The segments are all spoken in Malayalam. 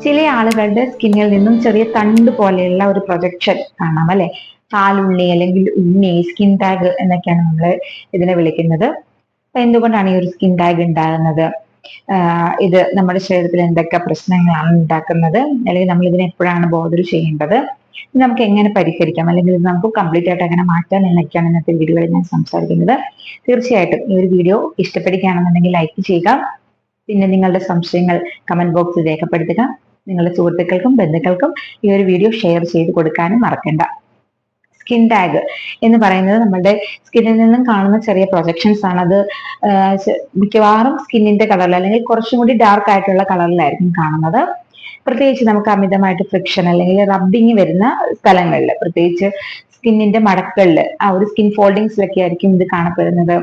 ചില ആളുകളുടെ സ്കിന്നിൽ നിന്നും ചെറിയ തണ്ട് പോലെയുള്ള ഒരു പ്രൊജക്ഷൻ കാണാം അല്ലെ. കാലുണ്ണി അല്ലെങ്കിൽ ഉണ്ണി, സ്കിൻ ടാഗ് എന്നൊക്കെയാണ് നമ്മൾ ഇതിനെ വിളിക്കുന്നത്. അപ്പൊ എന്തുകൊണ്ടാണ് ഈ ഒരു സ്കിൻ ടാഗ് ഉണ്ടാകുന്നത്? ഇത് നമ്മുടെ ശരീരത്തിൽ എന്തൊക്കെ പ്രശ്നങ്ങളാണ് ഉണ്ടാക്കുന്നത്, അല്ലെങ്കിൽ നമ്മൾ ഇതിനെ എപ്പോഴാണ് ബോധർ ചെയ്യേണ്ടത്, നമുക്ക് എങ്ങനെ പരിഹരിക്കാം, അല്ലെങ്കിൽ ഇത് നമുക്ക് കംപ്ലീറ്റ് ആയിട്ട് എങ്ങനെ മാറ്റാം എന്നൊക്കെയാണ് ഇന്നത്തെ വീഡിയോയിൽ ഞാൻ സംസാരിക്കുന്നത്. തീർച്ചയായിട്ടും ഈ ഒരു വീഡിയോ ഇഷ്ടപ്പെടുകയാണെന്നുണ്ടെങ്കിൽ ലൈക്ക് ചെയ്യുക. പിന്നെ നിങ്ങളുടെ സംശയങ്ങൾ കമന്റ് ബോക്സിൽ രേഖപ്പെടുത്തുക. നിങ്ങളുടെ സുഹൃത്തുക്കൾക്കും ബന്ധുക്കൾക്കും ഈ ഒരു വീഡിയോ ഷെയർ ചെയ്ത് കൊടുക്കാനും മറക്കണ്ട. സ്കിൻ ടാഗ് എന്ന് പറയുന്നത് നമ്മുടെ സ്കിന്നിൽ നിന്നും കാണുന്ന ചെറിയ പ്രൊജക്ഷൻസ് ആണ്. അത് മിക്കവാറും സ്കിന്നിന്റെ കളറിൽ അല്ലെങ്കിൽ കുറച്ചും കൂടി ഡാർക്ക് ആയിട്ടുള്ള കളറിലായിരിക്കും കാണുന്നത്. പ്രത്യേകിച്ച് നമുക്ക് അമിതമായിട്ട് ഫ്രിക്ഷൻ അല്ലെങ്കിൽ റബ്ബിങ് വരുന്ന സ്ഥലങ്ങളിൽ, പ്രത്യേകിച്ച് സ്കിന്നിന്റെ മടക്കുകളിൽ, ആ ഒരു സ്കിൻ ഫോൾഡിങ്സിലൊക്കെ ആയിരിക്കും ഇത് കാണപ്പെടുന്നത്.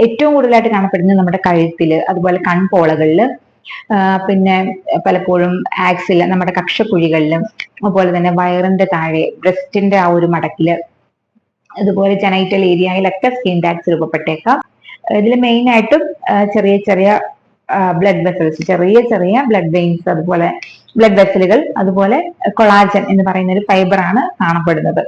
ഏറ്റവും കൂടുതലായിട്ട് കാണപ്പെടുന്നത് നമ്മുടെ കഴുത്തില്, അതുപോലെ കൺപോളകളില്, പിന്നെ പലപ്പോഴും ആക്സില്, നമ്മുടെ കക്ഷക്കുഴികളിലും, അതുപോലെ തന്നെ വയറിന്റെ താഴെ, ബ്രസ്റ്റിന്റെ ആ ഒരു മടക്കില്, അതുപോലെ ജനൈറ്റൽ ഏരിയയിലൊക്കെ സ്കിൻ ടാഗ്സ് രൂപപ്പെട്ടേക്കാം. ഇതിൽ മെയിൻ ആയിട്ടും ചെറിയ ചെറിയ ബ്ലഡ് വെസൽസ്, ചെറിയ ചെറിയ ബ്ലഡ് വെയിൻസ്, അതുപോലെ ബ്ലഡ് വെസലുകൾ, അതുപോലെ കൊളാജൻ എന്ന് പറയുന്ന ഒരു ഫൈബർ ആണ് കാണപ്പെടുന്നത്.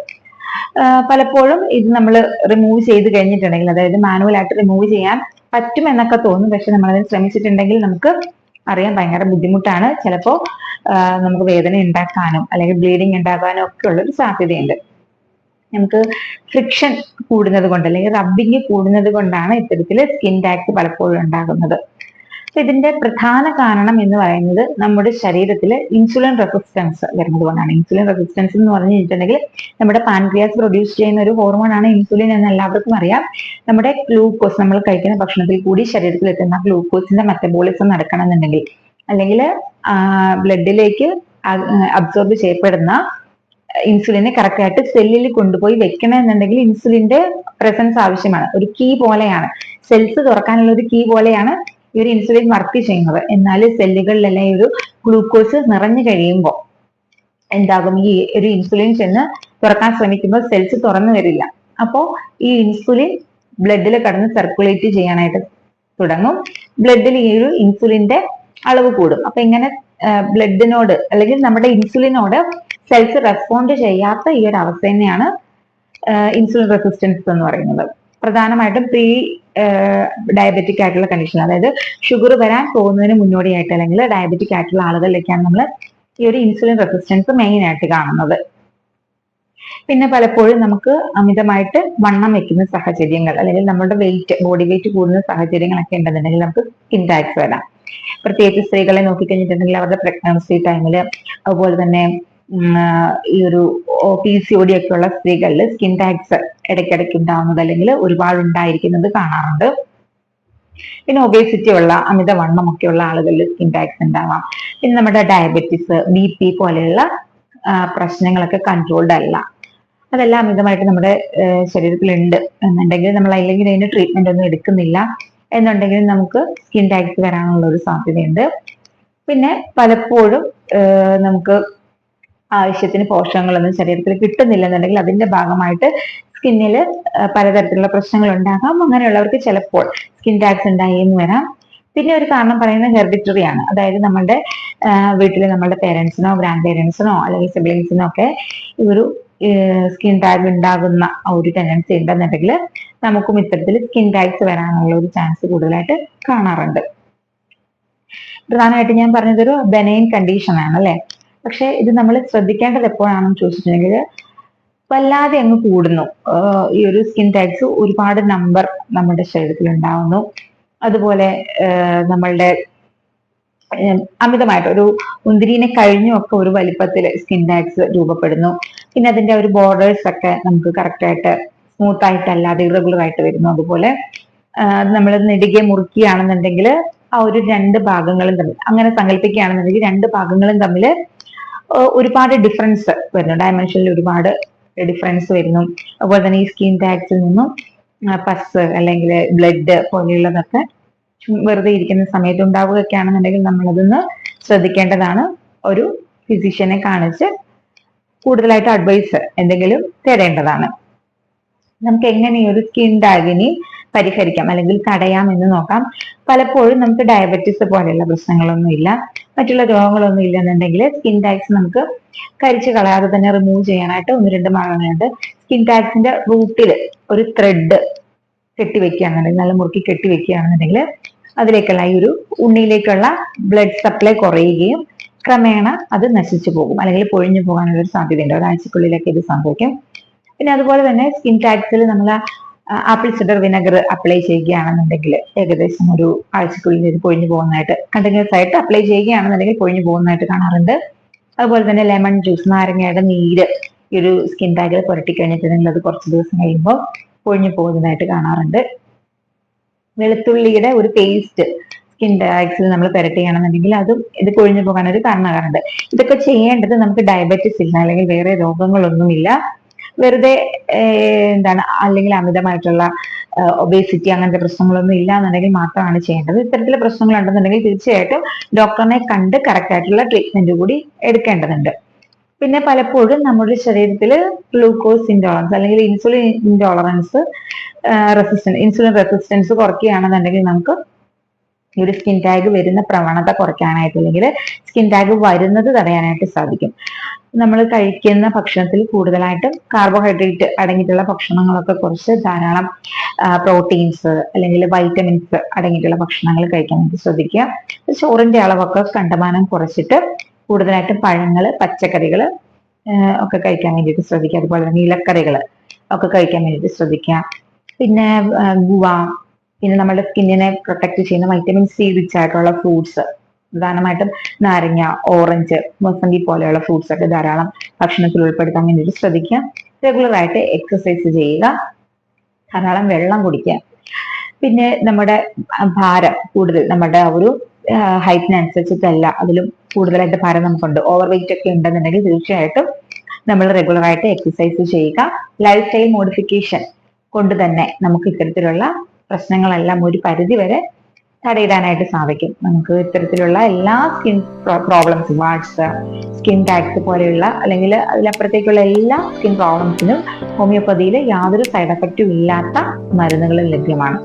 പലപ്പോഴും ഇത് നമ്മൾ റിമൂവ് ചെയ്ത് കഴിഞ്ഞിട്ടുണ്ടെങ്കിൽ, അതായത് മാനുവൽ ആയിട്ട് റിമൂവ് ചെയ്യാൻ പറ്റും എന്നൊക്കെ തോന്നും. പക്ഷെ നമ്മളതിന് ശ്രമിച്ചിട്ടുണ്ടെങ്കിൽ നമുക്ക് അറിയാൻ ഭയങ്കര ബുദ്ധിമുട്ടാണ്. ചിലപ്പോൾ നമുക്ക് വേദന ഉണ്ടാക്കാനും അല്ലെങ്കിൽ ബ്ലീഡിങ് ഉണ്ടാക്കാനും ഒക്കെ ഉള്ളൊരു സാധ്യതയുണ്ട്. നമുക്ക് ഫ്രിക്ഷൻ കൂടുന്നത് കൊണ്ട് അല്ലെങ്കിൽ റബ്ബിങ് കൂടുന്നത് കൊണ്ടാണ് ഇത്തരത്തില് സ്കിൻ ടാഗ്സ് പലപ്പോഴും ഉണ്ടാകുന്നത്. ഇതിന്റെ പ്രധാന കാരണം എന്ന് പറയുന്നത് നമ്മുടെ ശരീരത്തിൽ ഇൻസുലിൻ റെസിസ്റ്റൻസ് വരുന്നത് കൊണ്ടാണ്. ഇൻസുലിൻ റെസിസ്റ്റൻസ് എന്ന് പറഞ്ഞു കഴിഞ്ഞിട്ടുണ്ടെങ്കിൽ നമ്മുടെ പാൻക്രിയാസ് പ്രൊഡ്യൂസ് ചെയ്യുന്ന ഒരു ഹോർമോൺ ആണ് ഇൻസുലിൻ എന്ന് എല്ലാവർക്കും അറിയാം. നമ്മുടെ ഗ്ലൂക്കോസ്, നമ്മൾ കഴിക്കുന്ന ഭക്ഷണത്തിൽ കൂടി ശരീരത്തിൽ എത്തുന്ന ഗ്ലൂക്കോസിന്റെ മെറ്റബോളിസം നടക്കണമെന്നുണ്ടെങ്കിൽ, അല്ലെങ്കിൽ ബ്ലഡിലേക്ക് അബ്സോർബ് ചെയ്യപ്പെടുന്ന ഇൻസുലിനെ കറക്റ്റ് ആയിട്ട് സെല്ലിൽ കൊണ്ടുപോയി വെക്കണമെന്നുണ്ടെങ്കിൽ ഇൻസുലിന്റെ പ്രസൻസ് ആവശ്യമാണ്. ഒരു കീ പോലെയാണ്, സെൽസ് തുറക്കാനുള്ള ഒരു കീ പോലെയാണ് ഈ ഒരു ഇൻസുലിൻ വർക്ക് ചെയ്യുന്നത്. എന്നാൽ സെല്ലുകളിലെല്ലാം ഈ ഒരു ഗ്ലൂക്കോസ് നിറഞ്ഞു കഴിയുമ്പോൾ എന്താകും, ഈ ഒരു ഇൻസുലിൻ ചെന്ന് തുറക്കാൻ ശ്രമിക്കുമ്പോൾ സെൽസ് തുറന്നു വരില്ല. അപ്പോൾ ഈ ഇൻസുലിൻ ബ്ലഡിൽ കടന്ന് സർക്കുലേറ്റ് ചെയ്യാനായിട്ട് തുടങ്ങും. ബ്ലഡിൽ ഈ ഒരു ഇൻസുലിന്റെ അളവ് കൂടും. അപ്പൊ ഇങ്ങനെ ബ്ലഡിനോട് അല്ലെങ്കിൽ നമ്മുടെ ഇൻസുലിനോട് സെൽസ് റെസ്പോണ്ട് ചെയ്യാത്ത ഈ ഒരു അവസ്ഥ തന്നെയാണ് ഇൻസുലിൻ റെസിസ്റ്റൻസ് എന്ന് പറയുന്നത്. പ്രധാനമായിട്ടും പ്രീ ഡയബറ്റിക് ആയിട്ടുള്ള കണ്ടീഷൻ, അതായത് ഷുഗർ വരാൻ പോകുന്നതിന് മുന്നോടിയായിട്ട് അല്ലെങ്കിൽ ഡയബറ്റിക് ആയിട്ടുള്ള ആളുകളിലേക്കാണ് നമ്മൾ ഈ ഒരു ഇൻസുലിൻ റെസിസ്റ്റൻസ് മെയിൻ ആയിട്ട് കാണുന്നത്. പിന്നെ പലപ്പോഴും നമുക്ക് അമിതമായിട്ട് വണ്ണം വെക്കുന്ന സാഹചര്യങ്ങൾ, അല്ലെങ്കിൽ നമ്മുടെ ബോഡി വെയിറ്റ് കൂടുന്ന സാഹചര്യങ്ങളൊക്കെ ഉണ്ടെന്നുണ്ടെങ്കിൽ നമുക്ക് സ്കിൻ ടാഗ്സ് വരാം. പ്രത്യേകിച്ച് സ്ത്രീകളെ നോക്കിക്കഴിഞ്ഞിട്ടുണ്ടെങ്കിൽ അവരുടെ പ്രഗ്നൻസി ടൈമില്, അതുപോലെ തന്നെ ഈ ഒരു PCOD ഒക്കെ ഉള്ള സ്ത്രീകളിൽ സ്കിൻ ടാഗ്സ് ഇടയ്ക്കിടയ്ക്ക് ഉണ്ടാവുന്നത് അല്ലെങ്കിൽ ഒരുപാട് ഉണ്ടായിരിക്കുന്നത് കാണാറുണ്ട്. പിന്നെ ഒബേസിറ്റി ഉള്ള, അമിതവണ്ണം ഒക്കെ ഉള്ള ആളുകളിൽ സ്കിൻ ടാഗ്സ് ഉണ്ടാവാം. പിന്നെ നമ്മുടെ ഡയബറ്റിസ്, BP പോലെയുള്ള പ്രശ്നങ്ങളൊക്കെ കൺട്രോൾഡ് അല്ല, അതെല്ലാം അമിതമായിട്ട് നമ്മുടെ ശരീരത്തിലുണ്ട് എന്നുണ്ടെങ്കിൽ, നമ്മൾ അല്ലെങ്കിൽ അതിന് ട്രീറ്റ്മെന്റ് ഒന്നും എടുക്കുന്നില്ല എന്നുണ്ടെങ്കിൽ നമുക്ക് സ്കിൻ ടാഗ്സ് വരാനുള്ള ഒരു സാധ്യതയുണ്ട്. പിന്നെ പലപ്പോഴും നമുക്ക് ആവശ്യത്തിന് പോഷകങ്ങളൊന്നും ശരീരത്തിൽ കിട്ടുന്നില്ലെന്നുണ്ടെങ്കിൽ അതിന്റെ ഭാഗമായിട്ട് സ്കിന്നിൽ പലതരത്തിലുള്ള പ്രശ്നങ്ങൾ ഉണ്ടാകാം. അങ്ങനെയുള്ളവർക്ക് ചിലപ്പോൾ സ്കിൻ ടാഗ്സ് ഉണ്ടായി എന്ന് വരാം. പിന്നെ ഒരു കാരണം പറയുന്നത് ഹെറിഡിറ്ററി ആണ്. അതായത് നമ്മുടെ വീട്ടിൽ നമ്മുടെ പേരൻസിനോ ഗ്രാൻഡ് പേരൻസിനോ അല്ലെങ്കിൽ സിബ്ലിങ്സിനോ ഒക്കെ ഈ ഒരു സ്കിൻ ടാഗ് ഉണ്ടാകുന്ന ഒരു ടെൻഡൻസി ഉണ്ടെന്നുണ്ടെങ്കിൽ നമുക്കും ഇത്തരത്തിൽ സ്കിൻ ടാഗ്സ് വരാനുള്ള ഒരു ചാൻസ് കൂടുതലായിട്ട് കാണാറുണ്ട്. പ്രധാനമായിട്ട് ഞാൻ പറഞ്ഞതൊരു ബെനൈൻ കണ്ടീഷൻ ആണ് അല്ലെ. പക്ഷെ ഇത് നമ്മൾ ശ്രദ്ധിക്കേണ്ടത് എപ്പോഴാണെന്ന് ചോദിച്ചിട്ടുണ്ടെങ്കിൽ, വല്ലാതെ അങ്ങ് കൂടുന്നു ഈ ഒരു സ്കിൻ ടാഗ്സ്, ഒരുപാട് നമ്പർ നമ്മുടെ ശരീരത്തിൽ ഉണ്ടാവുന്നു, അതുപോലെ നമ്മളുടെ അമിതമായിട്ട് ഒരു മുന്തിരിനെ കഴിഞ്ഞും ഒക്കെ ഒരു വലിപ്പത്തിൽ സ്കിൻ ടാഗ്സ് രൂപപ്പെടുന്നു. പിന്നെ അതിന്റെ ഒരു ബോർഡേഴ്സ് ഒക്കെ നമുക്ക് കറക്റ്റ് ആയിട്ട് സ്മൂത്ത് ആയിട്ടല്ലാതെ ഇറഗുലർ ആയിട്ട് വരുന്നു. അതുപോലെ നമ്മൾ നെടുകെ മുറുക്കിയാണെന്നുണ്ടെങ്കിൽ ആ ഒരു രണ്ട് ഭാഗങ്ങളും തമ്മിൽ, അങ്ങനെ സങ്കല്പിക്കുകയാണെന്നുണ്ടെങ്കിൽ രണ്ട് ഭാഗങ്ങളും തമ്മിൽ ഒരുപാട് ഡിഫറൻസ് വരുന്നു, ഡയമെൻഷനിൽ ഒരുപാട് ഡിഫറൻസ് വരുന്നു. അതുപോലെ തന്നെ ഈ സ്കിൻ ടാഗ്സിൽ നിന്നും പസ് അല്ലെങ്കിൽ ബ്ലഡ് പോലെയുള്ളതൊക്കെ വെറുതെ ഇരിക്കുന്ന സമയത്ത് ഉണ്ടാവുകയൊക്കെ ആണെന്നുണ്ടെങ്കിൽ നമ്മളതൊന്ന് ശ്രദ്ധിക്കേണ്ടതാണ്. ഒരു ഫിസിഷ്യനെ കാണിച്ച് കൂടുതലായിട്ട് അഡ്വൈസ് എന്തെങ്കിലും തേടേണ്ടതാണ്. നമുക്ക് എങ്ങനെ ഈ ഒരു സ്കിൻ ടാഗിനെ പരിഹരിക്കാം അല്ലെങ്കിൽ തടയാം എന്ന് നോക്കാം. പലപ്പോഴും നമുക്ക് ഡയബറ്റീസ് പോലെയുള്ള പ്രശ്നങ്ങളൊന്നും ഇല്ല, മറ്റുള്ള രോഗങ്ങളൊന്നും ഇല്ലെന്നുണ്ടെങ്കിൽ സ്കിൻ ടാക്സ് നമുക്ക് കരിച്ചു കളയാതെ തന്നെ റിമൂവ് ചെയ്യാനായിട്ട് 1-2 മാർഗങ്ങളുണ്ട്. സ്കിൻ ടാക്സിന്റെ റൂട്ടിൽ ഒരു ത്രെഡ് കെട്ടിവെക്കുകയാണെന്നുണ്ടെങ്കിൽ, നല്ല മുറുക്കി കെട്ടിവെക്കുകയാണെന്നുണ്ടെങ്കിൽ അതിലേക്കുള്ള ഈ ഒരു ഉണ്ണിയിലേക്കുള്ള ബ്ലഡ് സപ്ലൈ കുറയുകയും ക്രമേണ അത് നശിച്ചു പോകും, അല്ലെങ്കിൽ പൊഴിഞ്ഞു പോകാനുള്ള ഒരു സാധ്യതയുണ്ട്. ഒരാഴ്ചക്കുള്ളിലൊക്കെ ഇത് സംഭവിക്കും. പിന്നെ അതുപോലെ തന്നെ സ്കിൻ ടാക്സിൽ നമ്മൾ ആപ്പിൾ സിഡർ വിനെഗർ അപ്ലൈ ചെയ്യുകയാണെന്നുണ്ടെങ്കിൽ ഏകദേശം ഒരു ആഴ്ചക്കുള്ളിൽ ഇത് പൊഴിഞ്ഞു പോകുന്നതായിട്ട്, കണ്ടിന്യൂസ് ആയിട്ട് അപ്ലൈ ചെയ്യുകയാണെന്നുണ്ടെങ്കിൽ പൊഴിഞ്ഞു പോകുന്നതായിട്ട് കാണാറുണ്ട്. അതുപോലെ തന്നെ ലെമൺ ജ്യൂസ്, നാരങ്ങയുടെ നീര് ഈ ഒരു സ്കിൻ ടാഗിൽ പുരട്ടി കഴിഞ്ഞിട്ടുണ്ടെങ്കിൽ അത് കുറച്ച് ദിവസം കഴിയുമ്പോൾ പൊഴിഞ്ഞു പോകുന്നതായിട്ട് കാണാറുണ്ട്. വെളുത്തുള്ളിയുടെ ഒരു പേസ്റ്റ് സ്കിൻ ടാക്സിൽ നമ്മൾ പുരട്ടുകയാണെന്നുണ്ടെങ്കിൽ അതും ഇത് പൊഴിഞ്ഞു പോകാൻ ഒരു കാരണമാകാറുണ്ട്. ഇതൊക്കെ ചെയ്യേണ്ടത് നമുക്ക് ഡയബറ്റിസ് ഇല്ല, അല്ലെങ്കിൽ വേറെ രോഗങ്ങളൊന്നുമില്ല, വെറുതെ അല്ലെങ്കിൽ അമിതമായിട്ടുള്ള ഒബേസിറ്റി അങ്ങനത്തെ പ്രശ്നങ്ങളൊന്നും ഇല്ല എന്നുണ്ടെങ്കിൽ മാത്രമാണ് ചെയ്യേണ്ടത്. ഇത്തരത്തിലുള്ള പ്രശ്നങ്ങൾ ഉണ്ടെന്നുണ്ടെങ്കിൽ തീർച്ചയായിട്ടും ഡോക്ടറിനെ കണ്ട് കറക്റ്റ് ആയിട്ടുള്ള ട്രീറ്റ്മെന്റ് കൂടി എടുക്കേണ്ടതുണ്ട്. പിന്നെ പലപ്പോഴും നമ്മുടെ ശരീരത്തിൽ ഗ്ലൂക്കോസ് ഇൻടോളറൻസ് അല്ലെങ്കിൽ ഇൻസുലിൻ ഇൻടോളറൻസ് ഇൻസുലിൻ റെസിസ്റ്റൻസ് കുറയ്ക്കുകയാണെന്നുണ്ടെങ്കിൽ നമുക്ക് ഈ ഒരു സ്കിൻ ടാഗ് വരുന്ന പ്രവണത കുറയ്ക്കാനായിട്ട്, അല്ലെങ്കിൽ സ്കിൻ ടാഗ് വരുന്നത് തടയാനായിട്ട് സാധിക്കും. നമ്മൾ കഴിക്കുന്ന ഭക്ഷണത്തിൽ കൂടുതലായിട്ടും കാർബോഹൈഡ്രേറ്റ് അടങ്ങിയിട്ടുള്ള ഭക്ഷണങ്ങളൊക്കെ കുറച്ച് ധാരാളം പ്രോട്ടീൻസ് അല്ലെങ്കിൽ വൈറ്റമിൻസ് അടങ്ങിയിട്ടുള്ള ഭക്ഷണങ്ങൾ കഴിക്കാനായിട്ട് ശ്രദ്ധിക്കുക. ചോറിന്റെ അളവൊക്കെ കണ്ടമാനം കുറച്ചിട്ട് കൂടുതലായിട്ടും പഴങ്ങൾ, പച്ചക്കറികൾ ഒക്കെ കഴിക്കാൻ വേണ്ടിയിട്ട് ശ്രദ്ധിക്കുക. അതുപോലെ തന്നെ ഇലക്കറികൾ ഒക്കെ കഴിക്കാൻ വേണ്ടിയിട്ട് ശ്രദ്ധിക്കുക. പിന്നെ ഗുവ, പിന്നെ നമ്മുടെ സ്കിന്നിനെ പ്രൊട്ടക്ട് ചെയ്യുന്ന വൈറ്റമിൻ സി റിച്ച് ആയിട്ടുള്ള ഫ്രൂട്ട്സ്, പ്രധാനമായിട്ടും നാരങ്ങ, ഓറഞ്ച്, മൊസമ്പി പോലെയുള്ള ഫ്രൂട്ട്സ് ഒക്കെ ധാരാളം ഭക്ഷണത്തിൽ ഉൾപ്പെടുത്താൻ വേണ്ടിയിട്ട് ശ്രദ്ധിക്കുക. റെഗുലർ ആയിട്ട് എക്സസൈസ് ചെയ്യുക, ധാരാളം വെള്ളം കുടിക്കുക. പിന്നെ നമ്മുടെ ഭാരം കൂടുതൽ, നമ്മുടെ ഒരു ഹൈറ്റിനനുസരിച്ചിട്ടല്ല, അതിലും കൂടുതലായിട്ട് ഭാരം നമുക്കുണ്ട്, ഓവർ വെയിറ്റ് ഒക്കെ ഉണ്ടെന്നുണ്ടെങ്കിൽ തീർച്ചയായിട്ടും നമ്മൾ റെഗുലർ ആയിട്ട് എക്സസൈസ് ചെയ്യുക. ലൈഫ് സ്റ്റൈൽ മോഡിഫിക്കേഷൻ കൊണ്ട് തന്നെ നമുക്ക് ഇത്തരത്തിലുള്ള പ്രശ്നങ്ങളെല്ലാം ഒരു പരിധി വരെ തടയിടാനായിട്ട് സാധിക്കും. നമുക്ക് ഇത്തരത്തിലുള്ള എല്ലാ സ്കിൻ പ്രോബ്ലംസും, വാട്സ്, സ്കിൻ ടാക്സ് പോലെയുള്ള അല്ലെങ്കിൽ അതിലപ്പുറത്തേക്കുള്ള എല്ലാ സ്കിൻ പ്രോബ്ലംസിനും ഹോമിയോപ്പതിയിൽ യാതൊരു സൈഡ് എഫക്റ്റും ഇല്ലാത്ത മരുന്നുകളും ലഭ്യമാണ്.